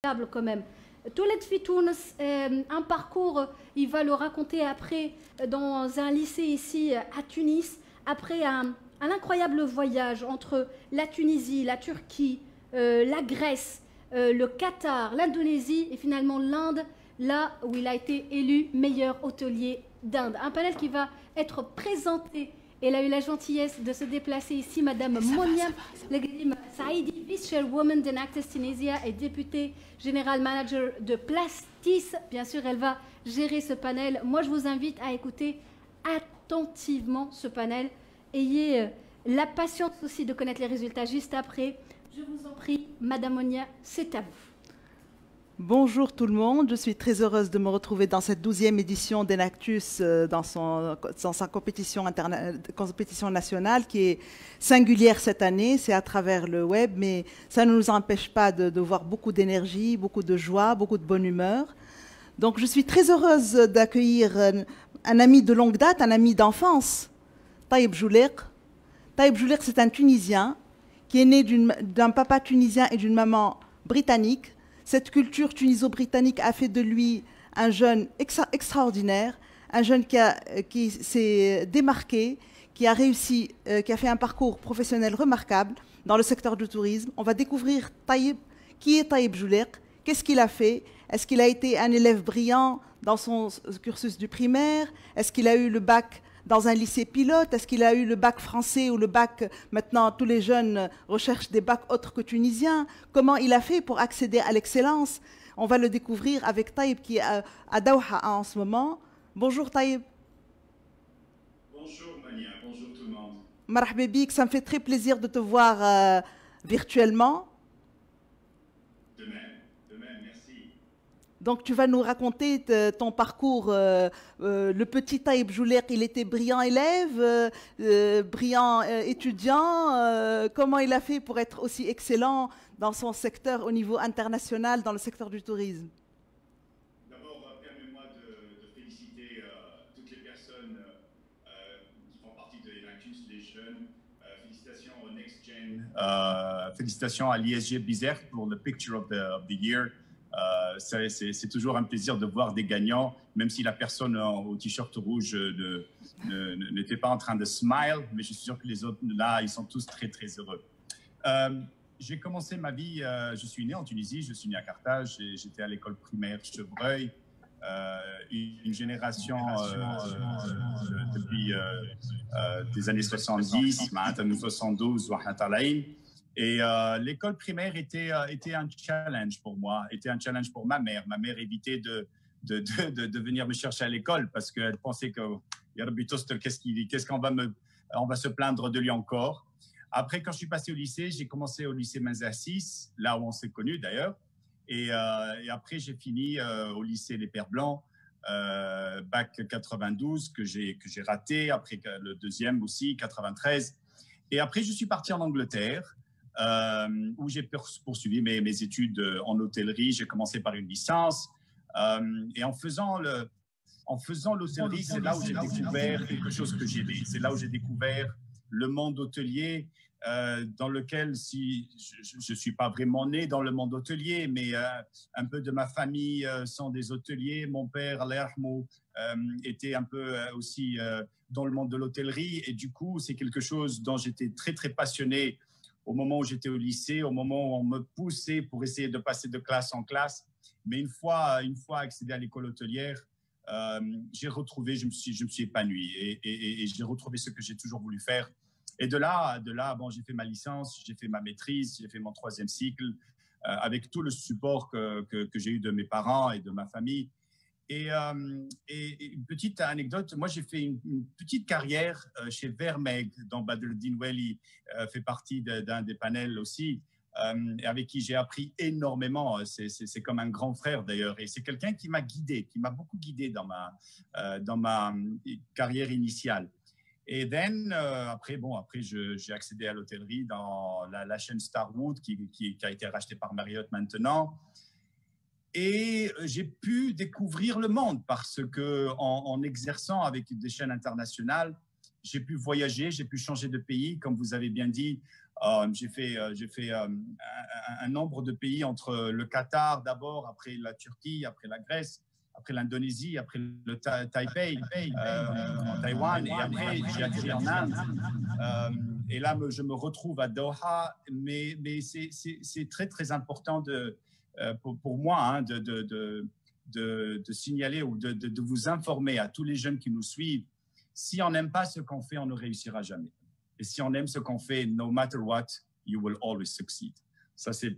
quand même. Toulet fi Tunis, un parcours, il va le raconter après dans un lycée ici à Tunis, après un incroyable voyage entre la Tunisie, la Turquie, la Grèce, le Qatar, l'Indonésie et finalement l'Inde, là où il a été élu meilleur hôtelier d'Inde. Un panel qui va être présenté. Elle a eu la gentillesse de se déplacer ici, Madame Monia Legrim Saïdi, vice-chairwoman d'Enactus Tunisia et députée générale manager de Plastis. Bien sûr, elle va gérer ce panel. Moi, je vous invite à écouter attentivement ce panel. Ayez la patience aussi de connaître les résultats juste après. Je vous en prie, Madame Monia, c'est à vous. Bonjour tout le monde, je suis très heureuse de me retrouver dans cette 12e édition d'Enactus dans sa compétition nationale qui est singulière cette année, c'est à travers le web, mais ça ne nous empêche pas de voir beaucoup d'énergie, beaucoup de joie, beaucoup de bonne humeur. Donc je suis très heureuse d'accueillir un ami de longue date, un ami d'enfance, Taïb Jouler. Taïb Jouler, c'est un Tunisien qui est né d'un papa tunisien et d'une maman britannique. Cette culture tuniso-britannique a fait de lui un jeune extraordinaire, un jeune qui s'est démarqué, qui a réussi, qui a fait un parcours professionnel remarquable dans le secteur du tourisme. On va découvrir Taïb, qui est Taïb Jouler, qu'est-ce qu'il a fait, est-ce qu'il a été un élève brillant dans son cursus du primaire, est-ce qu'il a eu le bac dans un lycée pilote, est-ce qu'il a eu le bac français ou le bac, maintenant tous les jeunes recherchent des bacs autres que tunisiens, comment il a fait pour accéder à l'excellence. On va le découvrir avec Taïb qui est à Doha en ce moment. Bonjour Taïb. Bonjour Mania, bonjour tout le monde. Marhaba bik, ça me fait très plaisir de te voir virtuellement. De même, merci. Donc tu vas nous raconter ton parcours. Le petit Taïb Jouler, il était brillant élève, brillant étudiant. Comment il a fait pour être aussi excellent dans son secteur au niveau international, dans le secteur du tourisme? D'abord, permets-moi de féliciter toutes les personnes qui font partie de Enactus, les jeunes. Félicitations au Next Gen. Félicitations à l'ISG Bizerte pour le Picture of the Year. C'est toujours un plaisir de voir des gagnants, même si la personne au t-shirt rouge n'était pas en train de smile, mais je suis sûr que les autres, là, ils sont tous très, très heureux. J'ai commencé ma vie, je suis né en Tunisie, je suis né à Carthage, j'étais à l'école primaire Chevreuil, une génération depuis des années 70, maintenant 72, et l'école primaire était un challenge pour moi, était un challenge pour ma mère. Ma mère évitait de venir me chercher à l'école parce qu'elle pensait que qu'est-ce qu'on on va se plaindre de lui encore. Après, quand je suis passé au lycée, j'ai commencé au lycée Manzassis, là où on s'est connus d'ailleurs. Et après, j'ai fini au lycée Les Pères Blancs, bac 92 que j'ai raté, après le deuxième aussi, 93. Et après, je suis parti en Angleterre, où j'ai poursuivi mes études en hôtellerie. J'ai commencé par une licence. Et en faisant l'hôtellerie, c'est là où j'ai découvert quelque chose que j'aimais. C'est là où j'ai découvert le monde hôtelier, dans lequel, si je ne suis pas vraiment né dans le monde hôtelier, mais un peu de ma famille sont des hôteliers. Mon père, Lermo, était un peu aussi dans le monde de l'hôtellerie. Et du coup, c'est quelque chose dont j'étais très, très passionné au moment où j'étais au lycée, au moment où on me poussait pour essayer de passer de classe en classe. Mais une fois accédé à l'école hôtelière, j'ai retrouvé, je me suis épanoui et j'ai retrouvé ce que j'ai toujours voulu faire. Et de là, bon, j'ai fait ma licence, j'ai fait ma maîtrise, j'ai fait mon 3e cycle, avec tout le support que j'ai eu de mes parents et de ma famille. Et une petite anecdote, moi j'ai fait une petite carrière chez Vermeeg, dont Badreddine Welly fait partie d'un des panels aussi, avec qui j'ai appris énormément. C'est comme un grand frère d'ailleurs, et c'est quelqu'un qui m'a guidé, qui m'a beaucoup guidé dans ma carrière initiale. Et après, j'ai accédé à l'hôtellerie dans la chaîne Starwood, qui a été rachetée par Marriott maintenant. Et j'ai pu découvrir le monde parce que en exerçant avec des chaînes internationales, j'ai pu voyager, j'ai pu changer de pays, comme vous avez bien dit. J'ai fait un nombre de pays entre le Qatar d'abord, après la Turquie, après la Grèce, après l'Indonésie, après le Taipei, en Taïwan, et après j'ai atterri en Inde. Et là, je me retrouve à Doha, mais c'est très très important pour moi hein, de signaler ou de vous informer à tous les jeunes qui nous suivent. Si on n'aime pas ce qu'on fait, on ne réussira jamais. Et si on aime ce qu'on fait, no matter what, you will always succeed. Ça, c'est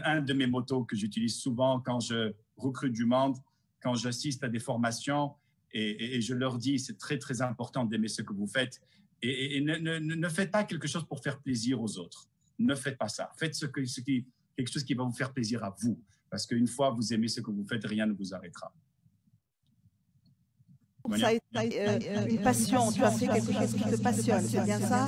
un de mes motos que j'utilise souvent quand je recrute du monde, quand j'assiste à des formations, et je leur dis, c'est très, très important d'aimer ce que vous faites. Et ne faites pas quelque chose pour faire plaisir aux autres. Ne faites pas ça. Faites quelque chose qui va vous faire plaisir à vous. Parce qu'une fois vous aimez ce que vous faites, rien ne vous arrêtera. Ça a été une passion, tu as fait quelque chose qui te passionne, c'est bien ça?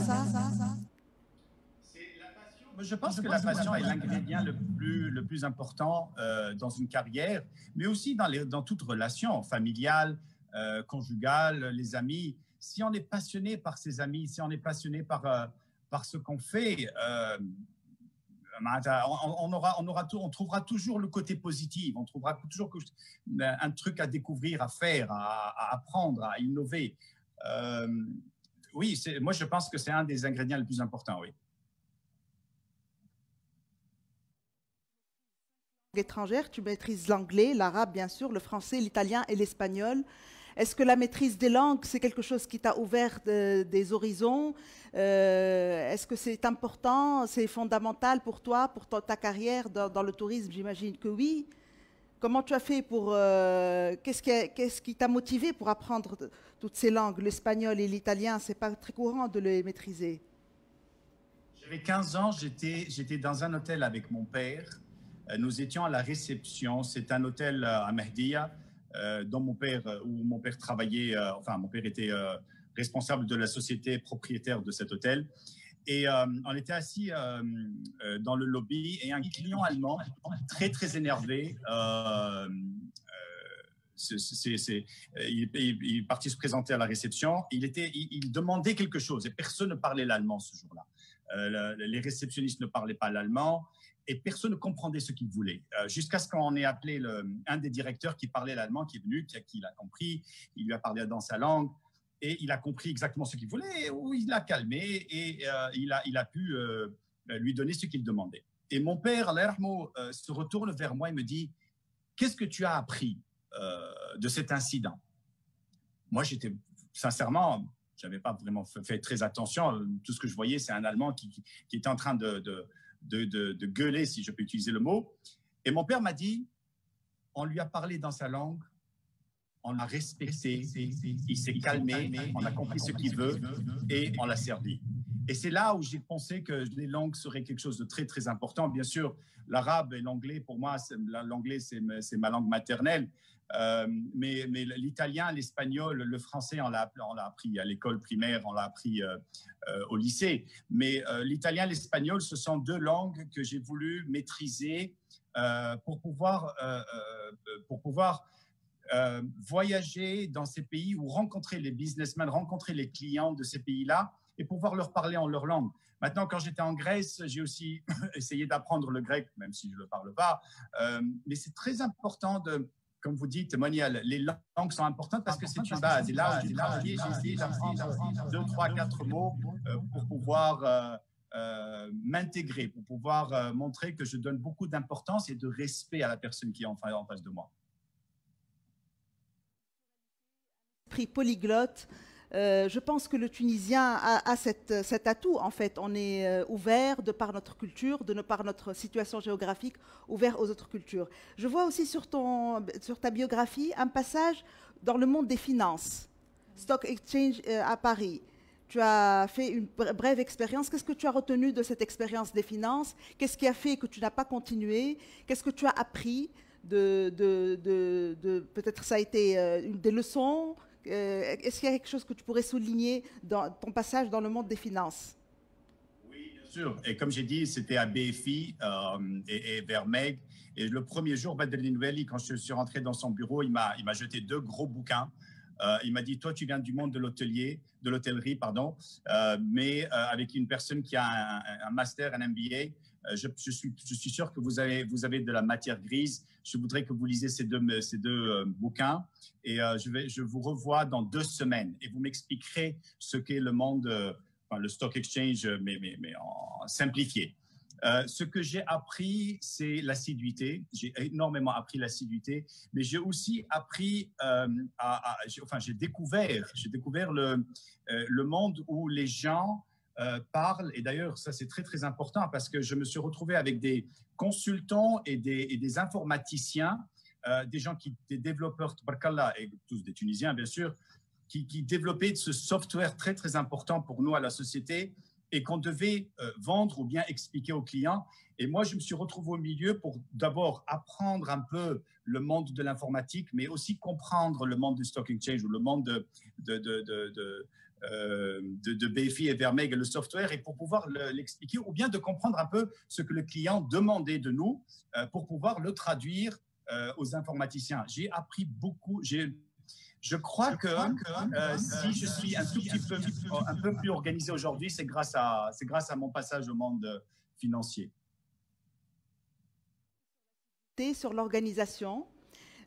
Je pense que la passion est l'ingrédient le plus important dans une carrière, mais aussi dans toute relation familiale, conjugale, les amis. Si on est passionné par ses amis, si on est passionné par ce qu'on fait, on trouvera toujours le côté positif, on trouvera toujours un truc à découvrir, à faire, à apprendre, à innover. Oui, moi je pense que c'est un des ingrédients les plus importants, oui. Étrangère, tu maîtrises l'anglais, l'arabe bien sûr, le français, l'italien et l'espagnol. Est-ce que la maîtrise des langues, c'est quelque chose qui t'a ouvert des horizons? Est-ce que c'est important, c'est fondamental pour toi, pour ta carrière dans le tourisme? J'imagine que oui. Comment tu as fait pour... Qu'est-ce qui t'a motivé pour apprendre toutes ces langues? L'espagnol et l'italien, ce n'est pas très courant de les maîtriser. J'avais 15 ans, j'étais dans un hôtel avec mon père. Nous étions à la réception. C'est un hôtel à Mehdia, où mon père travaillait. Enfin, mon père était responsable de la société propriétaire de cet hôtel. Et on était assis dans le lobby et un client allemand très très énervé. Il est parti se présenter à la réception. Il demandait quelque chose et personne ne parlait l'allemand ce jour-là. Les réceptionnistes ne parlaient pas l'allemand. Et personne ne comprenait ce qu'il voulait. Jusqu'à ce qu'on ait appelé un des directeurs qui parlait l'allemand, qui est venu, qui l'a compris, il lui a parlé dans sa langue, et il a compris exactement ce qu'il voulait, et il l'a calmé, et il a pu lui donner ce qu'il demandait. Et mon père, Allah se retourne vers moi et me dit, qu'est-ce que tu as appris de cet incident? Moi, sincèrement, je n'avais pas vraiment fait très attention. Tout ce que je voyais, c'est un Allemand qui était en train de gueuler, si je peux utiliser le mot. Et mon père m'a dit, on lui a parlé dans sa langue, on l'a respecté, il s'est calmé, on a compris ce qu'il veut et on l'a servi. Et c'est là où j'ai pensé que les langues seraient quelque chose de très, très important. Bien sûr, l'arabe et l'anglais, pour moi, l'anglais, c'est ma langue maternelle. Mais l'italien, l'espagnol, le français, on l'a appris à l'école primaire, on l'a appris au lycée. Mais l'italien, l'espagnol, ce sont deux langues que j'ai voulu maîtriser pour pouvoir voyager dans ces pays ou rencontrer les businessmen, rencontrer les clients de ces pays-là et pouvoir leur parler en leur langue. Maintenant, quand j'étais en Grèce, j'ai aussi essayé d'apprendre le grec, même si je ne le parle pas. Mais c'est très important comme vous dites, Monial, les langues sont importantes parce que c'est une base. Et là, j'ai essayé d'apprendre 2, 3, 4 mots pour pouvoir m'intégrer, pour pouvoir montrer que je donne beaucoup d'importance et de respect à la personne qui est en face de moi. Prix polyglotte. Je pense que le Tunisien a cet atout, en fait. On est ouvert de par notre culture, de par notre situation géographique, ouvert aux autres cultures. Je vois aussi sur ta biographie un passage dans le monde des finances. Stock Exchange à Paris. Tu as fait une brève expérience. Qu'est-ce que tu as retenu de cette expérience des finances? Qu'est-ce qui a fait que tu n'as pas continué? Qu'est-ce que tu as appris peut-être ça a été des leçons? Est-ce qu'il y a quelque chose que tu pourrais souligner dans ton passage dans le monde des finances? Oui, bien sûr. Et comme j'ai dit, c'était à BFI et vers Meg. Et le premier jour, Badreddine Oueli, quand je suis rentré dans son bureau, il m'a jeté 2 gros bouquins Il m'a dit, toi, tu viens du monde de l'hôtellerie, pardon, mais avec une personne qui a un master, un MBA. Je suis sûr que vous avez de la matière grise. Je voudrais que vous lisiez ces deux bouquins. Et je vous revois dans 2 semaines. Et vous m'expliquerez ce qu'est le monde, le stock exchange, mais en simplifié. Ce que j'ai appris, c'est l'assiduité. J'ai énormément appris l'assiduité, mais j'ai aussi appris, j'ai découvert le monde où les gens parlent. Et d'ailleurs, ça c'est très très important parce que je me suis retrouvé avec des consultants et des informaticiens, des gens des développeurs, et tous des Tunisiens bien sûr, qui développaient ce software très très important pour nous à la société, et qu'on devait vendre ou bien expliquer aux clients. Et moi, je me suis retrouvé au milieu pour d'abord apprendre un peu le monde de l'informatique, mais aussi comprendre le monde du stock exchange ou le monde de BFI et Vermeeg et le software, et pour pouvoir l'expliquer, ou bien de comprendre un peu ce que le client demandait de nous pour pouvoir le traduire aux informaticiens. J'ai appris beaucoup. Je crois que si je suis un peu plus organisé aujourd'hui, c'est grâce à mon passage au monde financier. Sur l'organisation,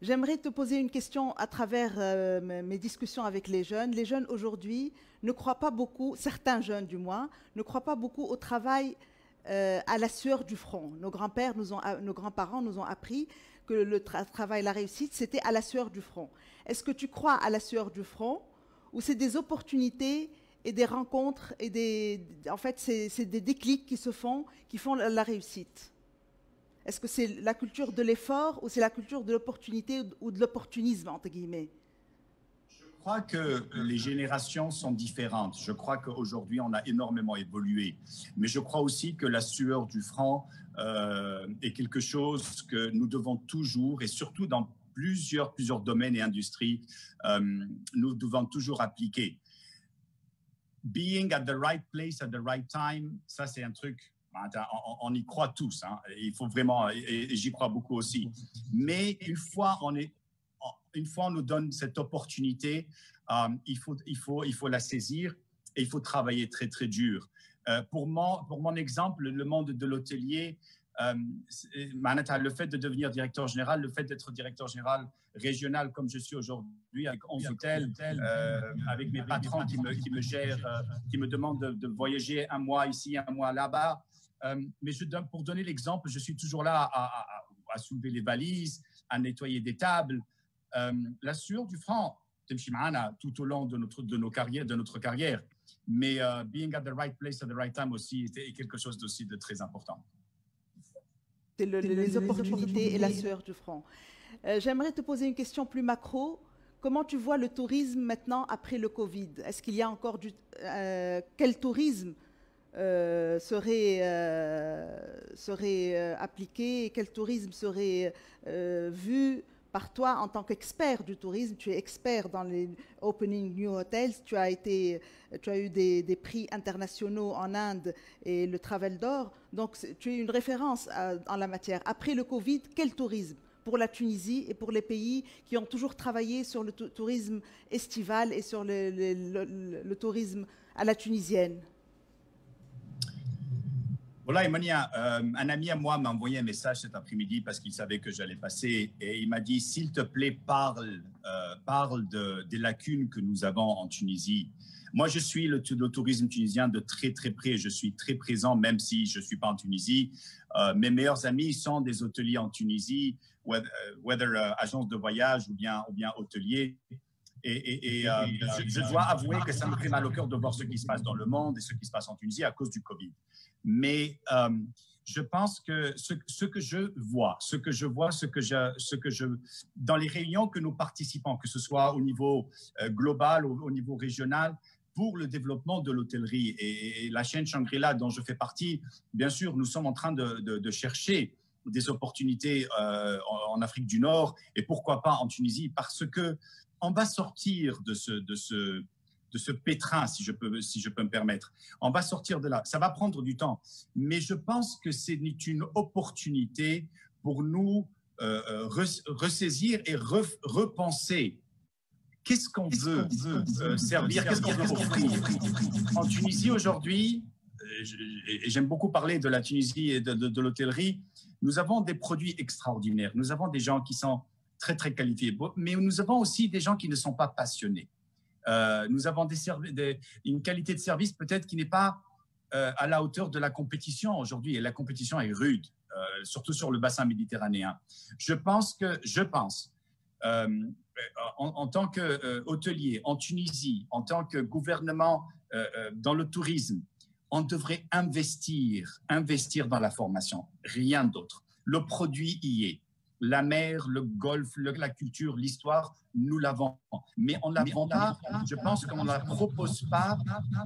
j'aimerais te poser une question à travers mes discussions avec les jeunes. Les jeunes aujourd'hui ne croient pas beaucoup, certains jeunes du moins, ne croient pas beaucoup au travail à la sueur du front. Nos grands-parents nous ont appris que le travail, la réussite, c'était à la sueur du front. Est-ce que tu crois à la sueur du front, ou c'est des opportunités et des rencontres et en fait, c'est des déclics qui font la réussite? Est-ce que c'est la culture de l'effort ou c'est la culture de l'opportunité ou de l'opportunisme, entre guillemets? Je crois que les générations sont différentes. Je crois qu'aujourd'hui, on a énormément évolué. Mais je crois aussi que la sueur du front est quelque chose que nous devons toujours, et surtout dans plusieurs domaines et industries, nous devons toujours appliquer. Being at the right place at the right time, ça c'est un truc, on y croit tous. Hein. Il faut vraiment, et j'y crois beaucoup aussi. Mais une fois on nous donne cette opportunité, il faut la saisir et il faut travailler très, très dur. Pour mon exemple, le monde de l'hôtelier, le fait de devenir directeur général, le fait d'être directeur général régional comme je suis aujourd'hui, avec 11 hôtels, avec mes patrons qui me gèrent, qui me demandent de voyager un mois ici, un mois là-bas. Mais pour donner l'exemple, je suis toujours là à soulever les valises, à nettoyer des tables. La sueur du franc, tout au long de notre carrière. Mais being at the right place at the right time aussi est quelque chose aussi de très important. C'est les opportunités et la sueur du front. J'aimerais te poser une question plus macro. Comment tu vois le tourisme maintenant après le Covid? Est-ce qu'il y a encore quel tourisme serait appliqué et quel tourisme serait vu par toi en tant qu'expert du tourisme? Tu es expert dans les Opening New Hotels, tu as eu des prix internationaux en Inde et le Travel d'Or, donc tu es une référence en la matière. Après le Covid, quel tourisme pour la Tunisie et pour les pays qui ont toujours travaillé sur le tourisme estival et sur le tourisme à la tunisienne? Voilà, Emania, un ami à moi m'a envoyé un message cet après-midi parce qu'il savait que j'allais passer, et il m'a dit, s'il te plaît, parle des lacunes que nous avons en Tunisie. Moi, je suis le tourisme tunisien de très, très près. Je suis très présent, même si je ne suis pas en Tunisie. Mes meilleurs amis sont des hôteliers en Tunisie, whether agence de voyage ou bien hôtelier. Et je dois avouer que ça me fait mal au cœur de voir ce qui se passe dans le monde et ce qui se passe en Tunisie à cause du Covid. Mais je pense que ce que je vois, dans les réunions que nous participons, que ce soit au niveau global ou au niveau régional, pour le développement de l'hôtellerie et la chaîne Shangri-La dont je fais partie, bien sûr, nous sommes en train de chercher des opportunités en Afrique du Nord et pourquoi pas en Tunisie, parce que on va sortir de ce pétrin, si je peux me permettre. On va sortir de là. Ça va prendre du temps, mais je pense que c'est une opportunité pour nous ressaisir et repenser qu'est-ce qu'on veut servir, qu'est-ce qu'on veut offrir. En Tunisie aujourd'hui, et j'aime beaucoup parler de la Tunisie et de l'hôtellerie, nous avons des produits extraordinaires, nous avons des gens qui sont très très qualifiés, mais nous avons aussi des gens qui ne sont pas passionnés. Nous avons une qualité de service peut-être qui n'est pas à la hauteur de la compétition aujourd'hui, et la compétition est rude, surtout sur le bassin méditerranéen. Je pense en tant qu'hôtelier en Tunisie, en tant que gouvernement dans le tourisme, on devrait investir dans la formation, rien d'autre. Le produit y est. La mer, le golfe, la culture, l'histoire, nous l'avons. Mais on ne la vend pas, je pense qu'on ne la propose pas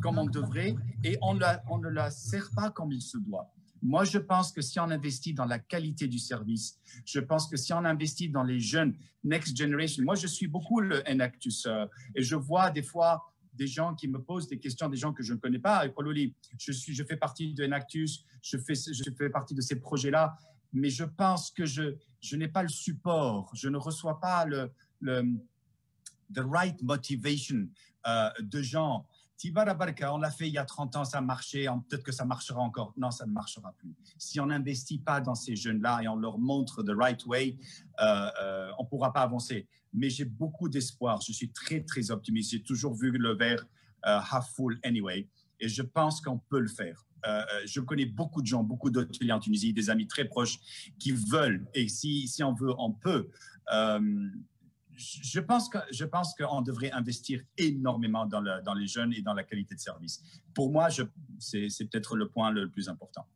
comme on devrait et on ne la sert pas comme il se doit. Moi, je pense que si on investit dans la qualité du service, je pense que si on investit dans les jeunes, next generation, moi, je suis beaucoup le Enactus et je vois des fois des gens qui me posent des questions, des gens que je ne connais pas. Et Paul-Oli, je fais partie de Enactus, je fais partie de ces projets-là, mais je pense que je n'ai pas le support, je ne reçois pas the right motivation de gens. Tibara Barka, on l'a fait il y a 30 ans, ça marchait, peut-être que ça marchera encore. Non, ça ne marchera plus. Si on n'investit pas dans ces jeunes-là et on leur montre the right way, on ne pourra pas avancer. Mais j'ai beaucoup d'espoir, je suis très, très optimiste. J'ai toujours vu le verre half full anyway, et je pense qu'on peut le faire. Je connais beaucoup de gens, beaucoup d'hôteliers en Tunisie, des amis très proches qui veulent, et si on veut, on peut. Je pense qu'on devrait investir énormément dans les jeunes et dans la qualité de service. Pour moi, c'est peut-être le point le plus important.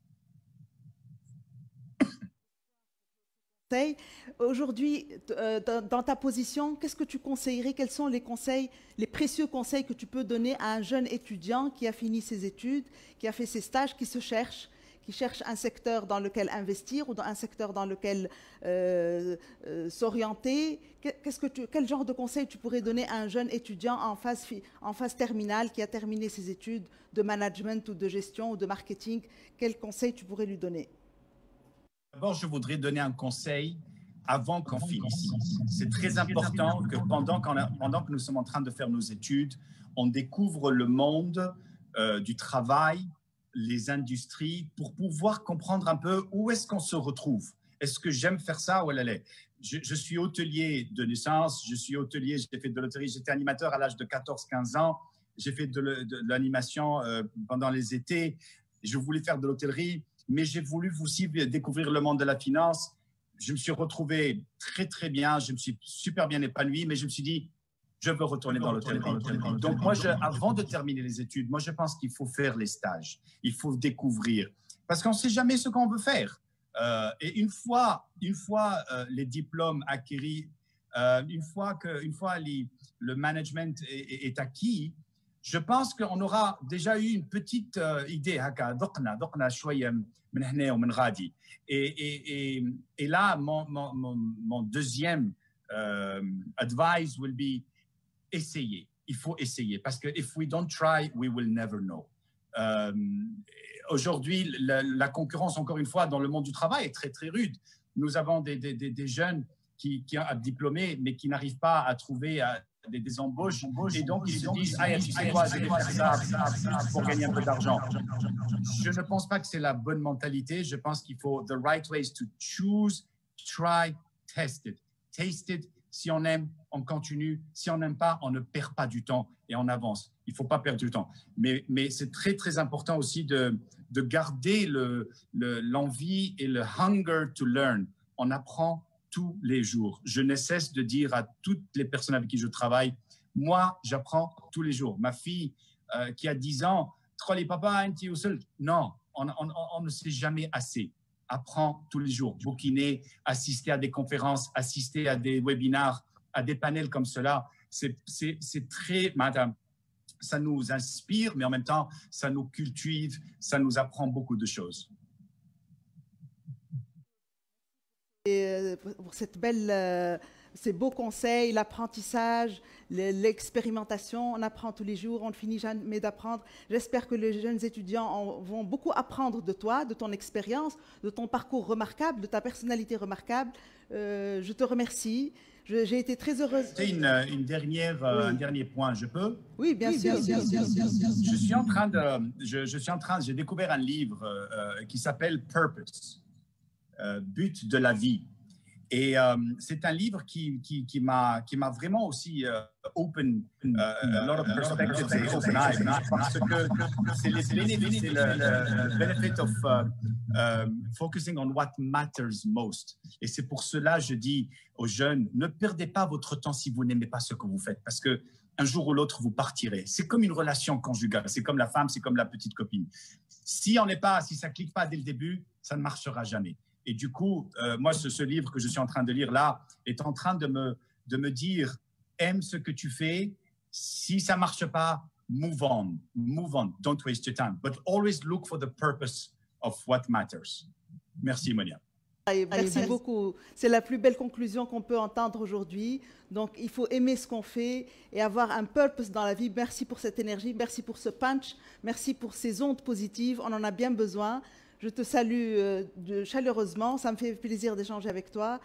Aujourd'hui, dans ta position, qu'est-ce que tu conseillerais? Quels sont les conseils, les précieux conseils que tu peux donner à un jeune étudiant qui a fini ses études, qui a fait ses stages, qui cherche un secteur dans lequel investir ou dans un secteur dans lequel s'orienter? Quel genre de conseils tu pourrais donner à un jeune étudiant en phase terminale qui a terminé ses études de management ou de gestion ou de marketing? Quels conseils tu pourrais lui donner? D'abord, je voudrais donner un conseil avant qu'on finisse. C'est très important que pendant que nous sommes en train de faire nos études, on découvre le monde du travail, les industries, pour pouvoir comprendre un peu où est-ce qu'on se retrouve. Est-ce que j'aime faire ça ou je suis hôtelier de naissance, j'ai fait de l'hôtellerie, j'étais animateur à l'âge de 14-15 ans, j'ai fait de l'animation pendant les étés, je voulais faire de l'hôtellerie, mais j'ai voulu aussi découvrir le monde de la finance. Je me suis retrouvé très, très bien, je me suis super bien épanoui, mais je me suis dit, je veux retourner dans l'hôtellerie. Donc, moi, avant de terminer les études, moi, je pense qu'il faut faire les stages. Il faut découvrir. Parce qu'on ne sait jamais ce qu'on veut faire. Et une fois les diplômes acquis, une fois le management est acquis, je pense qu'on aura déjà eu une petite idée. Et là, mon deuxième advice will be essayer. Il faut essayer parce que if we don't try, we will never know. Aujourd'hui, la concurrence, encore une fois, dans le monde du travail est très, très rude. Nous avons des jeunes qui ont diplômés, mais qui n'arrivent pas à trouver des embauches. Et donc, ils se disent, tu sais quoi, je vais faire ça pour gagner un peu d'argent. Je ne pense pas que c'est la bonne mentalité. Je pense qu'il faut the right ways to choose, try, test it. Taste it. Si on aime, on continue. Si on n'aime pas, on ne perd pas du temps et on avance. Il ne faut pas perdre du temps. Mais c'est très, très important aussi de garder l'envie et le hunger to learn. On apprend tous les jours. Je ne cesse de dire à toutes les personnes avec qui je travaille, moi, j'apprends tous les jours. Ma fille qui a 10 ans, non, on ne sait jamais assez. Apprends tous les jours, bouquiner, assister à des conférences, assister à des webinars, à des panels comme cela. C'est très, madame, ça nous inspire, mais en même temps, ça nous cultive, ça nous apprend beaucoup de choses. Et pour ces beaux conseils, l'apprentissage, l'expérimentation, on apprend tous les jours, on ne finit jamais d'apprendre. J'espère que les jeunes étudiants vont beaucoup apprendre de toi, de ton expérience, de ton parcours remarquable, de ta personnalité remarquable. Je te remercie. J'ai été très heureuse. C'est un dernier point, je peux? Oui, bien sûr. J'ai découvert un livre qui s'appelle Purpose, but de la vie. Et c'est un livre qui m'a vraiment aussi open a lot of perspectives and open eyes, parce que c'est le benefit of focusing on what matters most. Et c'est pour cela je dis aux jeunes, ne perdez pas votre temps si vous n'aimez pas ce que vous faites, parce que un jour ou l'autre vous partirez. C'est comme une relation conjugale, c'est comme la femme, c'est comme la petite copine. Si ça clique pas dès le début, ça ne marchera jamais. Et du coup, moi, ce livre que je suis en train de lire là est en train de me dire, aime ce que tu fais. Si ça marche pas, move on, don't waste your time. But always look for the purpose of what matters. Merci, Monia. Merci beaucoup. C'est la plus belle conclusion qu'on peut entendre aujourd'hui. Donc, il faut aimer ce qu'on fait et avoir un purpose dans la vie. Merci pour cette énergie, merci pour ce punch, merci pour ces ondes positives. On en a bien besoin. Je te salue chaleureusement. Ça me fait plaisir d'échanger avec toi.